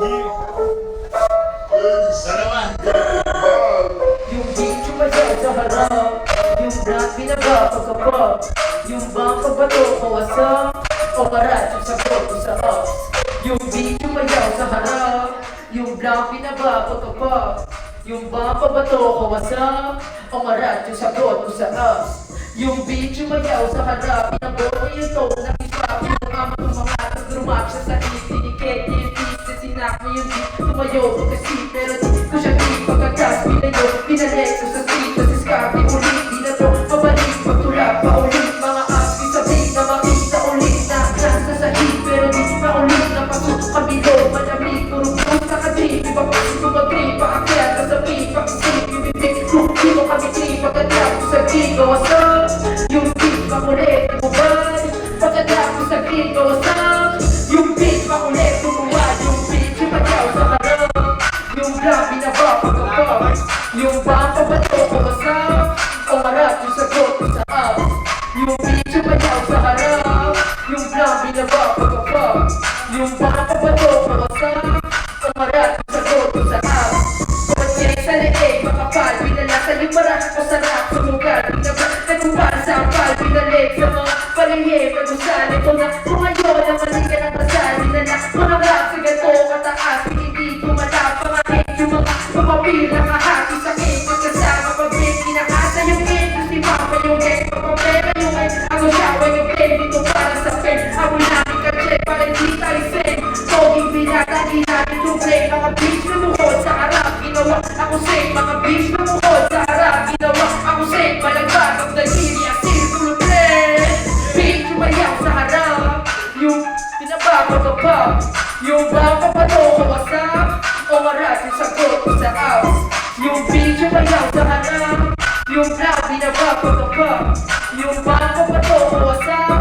Yung beat sumayaw sa harap, yung black binaba pagkapag, yung bang pagbato ko asam, o marat yung sagot ko sa ups. Yung beat sumayaw sa harap, yung black binaba pagkapag, yung bang pagbato ko asam, o marat yung sagot ko sa ups. Yung beat sumayaw sa harap, pinabuo yung tone ng iswap, yung ama ng mga tas drumak siya sa itinikit, yung beat na sinak mo yung beat, tumayo ko kasi pero di ko siya di pagkatas, pinayo, pinalik ko sa street, kasi scabi ulit, di na to mabalik, magtulak pa ulit, mga aski sa beat na makita ulit, na nasa sa hit, pero di pa ulit, napasok kabilo, malamig, purong sa kadri, iba pa ko mag-trip, paakyat ka sa beat, pakisip, yung bibig, di mo kami trip, pagkatap ko sa beat, gawas up, yung beat makulit, bumay, pagkatap ko sa beat, gawas up, yung beat makulit, bumuwad, yung beat sumayaw sa harap, yung black binaba pagkapag, yung bang pabato ko masap, o marap yung sagot ko sa up, yung beat sumayaw sa harap, yung black binaba pagkapag, yung bang pabato ko masap, o marap yung sagot ko sa up. Kotse sa leeg, makapal, pinalasa yung marap, masarap, sumugal, pinabal, nagkumpal sa ampal, pinalik sa mga palihim, nagusan, ito na, kung ngayon ang maligan ang kasal, pinalak, mga rap, sa ganito, kataas, hindi tumatap, pangahit yung mga pumapila, kahati sa cake, magkasama, pabrik, kinakasa yung game, si Papa yung game, papapera yung game, ako siyawa yung game, dito para sa pen, ako namin ka-check, para hindi tayo same, poging binata, di natin tubre, mga bitch na muhod sa harap, ginawa, ako safe, mga bitch na muhod sa harap, ginawa, ako safe, malagbat, ang daliri, asin, tuloy, bitch, sumayaw sa harap, yung pinapapagapag, yung papapato ko wasap, o marat yung sagot ko sa house, yung bitch sumayaw sa harap, yung black pinapapagapag, yung papapato ko wasap,